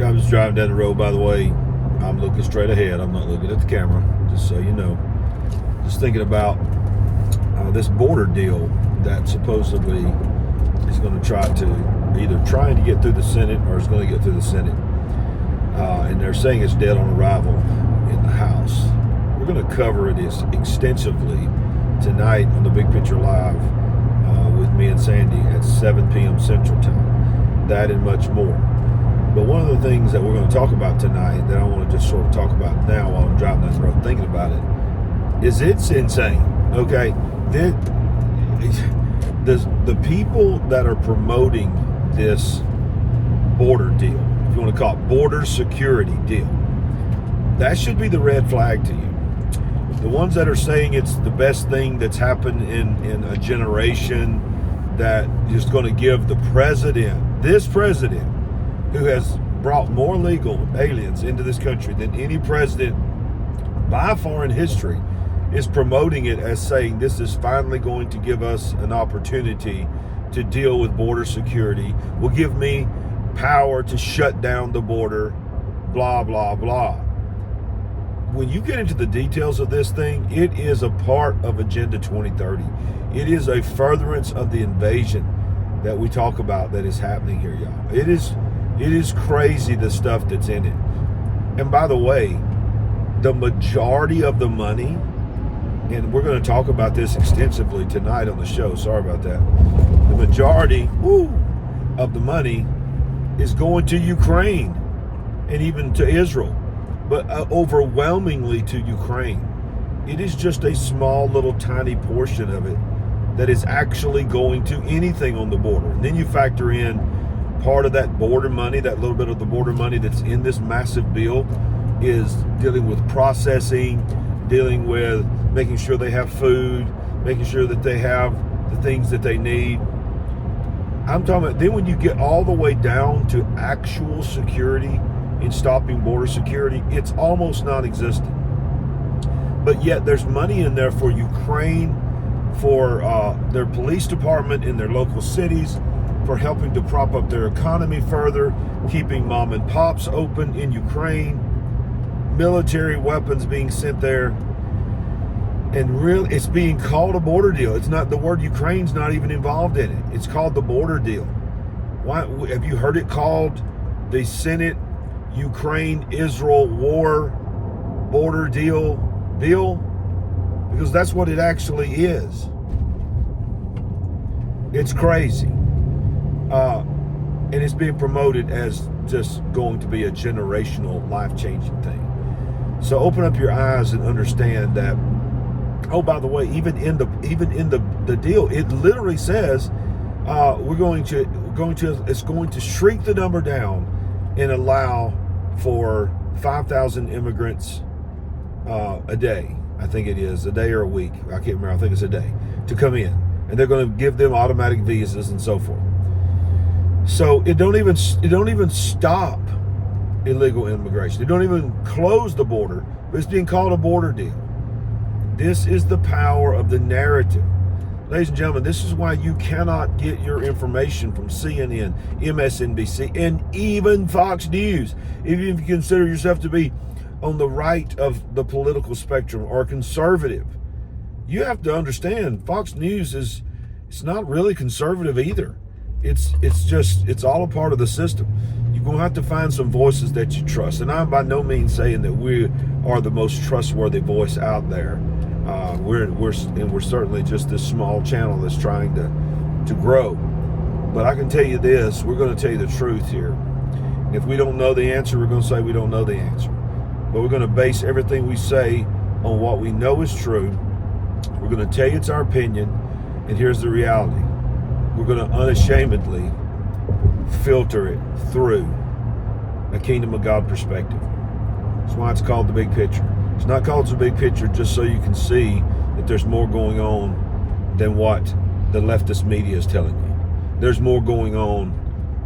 I was driving down the road, by the way. I'm looking straight ahead. I'm not looking at the camera, just so you know. Just thinking about this border deal that supposedly is going to try to get through the Senate or is going to get through the Senate. And they're saying it's dead on arrival in the House. We're going to cover it extensively tonight on the Big Picture Live with me and Sandy at 7 p.m. Central Time. That and much more. But one of the things that we're going to talk about tonight that I want to just sort of talk about now while I'm driving down the road thinking about it is it's insane. Okay, the people that are promoting this border deal, if you want to call it border security deal, that should be the red flag to you. The ones that are saying it's the best thing that's happened in a generation, that is going to give this president, who has brought more legal aliens into this country than any president by far in history, is promoting it as saying this is finally going to give us an opportunity to deal with border security, will give me power to shut down the border, blah, blah, blah. When you get into the details of this thing, it is a part of Agenda 2030. It is a furtherance of the invasion that we talk about that is happening here, y'all. It is crazy, the stuff that's in it. And by the way, the majority of the money, and we're going to talk about this extensively tonight on the show, sorry about that. The majority of the money is going to Ukraine and even to Israel, but overwhelmingly to Ukraine. It is just a small little tiny portion of it that is actually going to anything on the border. And then you factor in part of that border money, that little bit of the border money that's in this massive bill is dealing with processing, dealing with making sure they have food, making sure that they have the things that they need. I'm talking about then when you get all the way down to actual security in stopping border security, it's almost non-existent. But yet there's money in there for Ukraine, for their police department in their local cities, for helping to prop up their economy further, keeping mom and pops open in Ukraine, military weapons being sent there. And really, it's being called a border deal. It's not, the word Ukraine's not even involved in it. It's called the border deal. Why have you heard it called the Senate Ukraine-Israel war border deal? Because that's what it actually is. It's crazy. And it's being promoted as just going to be a generational, life-changing thing. So open up your eyes and understand that. Oh, by the way, even in the deal, it literally says it's going to shrink the number down and allow for 5,000 immigrants a day. I think it is a day or a week. I can't remember. I think it's a day to come in, and they're going to give them automatic visas and so forth. So it don't even stop illegal immigration. It don't even close the border, but it's being called a border deal. This is the power of the narrative. Ladies and gentlemen, this is why you cannot get your information from CNN, MSNBC, and even Fox News. Even if you consider yourself to be on the right of the political spectrum or conservative, you have to understand Fox News it's not really conservative either. It's all a part of the system. You're going to have to find some voices that you trust. And I'm by no means saying that we are the most trustworthy voice out there. We're certainly just this small channel that's trying to grow. But I can tell you this, we're going to tell you the truth here. And if we don't know the answer, we're going to say we don't know the answer. But we're going to base everything we say on what we know is true. We're going to tell you it's our opinion. And here's the reality. We're going to unashamedly filter it through a kingdom of God perspective. That's why it's called the big picture. It's not called the big picture just so you can see that there's more going on than what the leftist media is telling you. There's more going on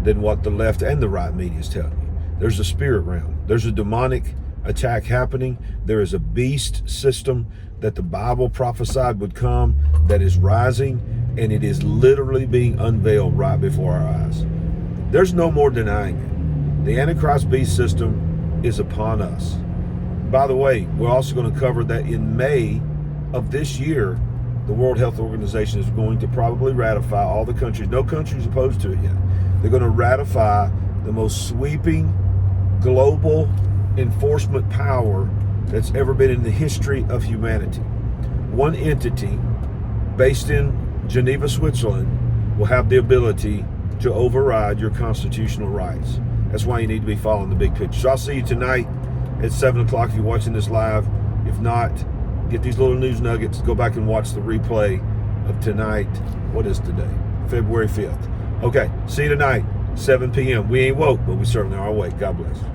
than what the left and the right media is telling you. There's a spirit realm. There's a demonic attack happening. There is a beast system that the Bible prophesied would come that is rising, and it is literally being unveiled right before our eyes. There's no more denying it. The Antichrist beast system is upon us. By the way, we're also going to cover that in May of this year, the World Health Organization is going to probably ratify all the countries. No country's opposed to it yet. They're going to ratify the most sweeping global enforcement power that's ever been in the history of humanity. One entity based in Geneva, Switzerland, will have the ability to override your constitutional rights. That's why you need to be following the big picture. So I'll see you tonight at 7 o'clock if you're watching this live. If not, get these little news nuggets. Go back and watch the replay of tonight. What is today? February 5th. Okay, see you tonight, 7 p.m. We ain't woke, but we certainly are awake. God bless.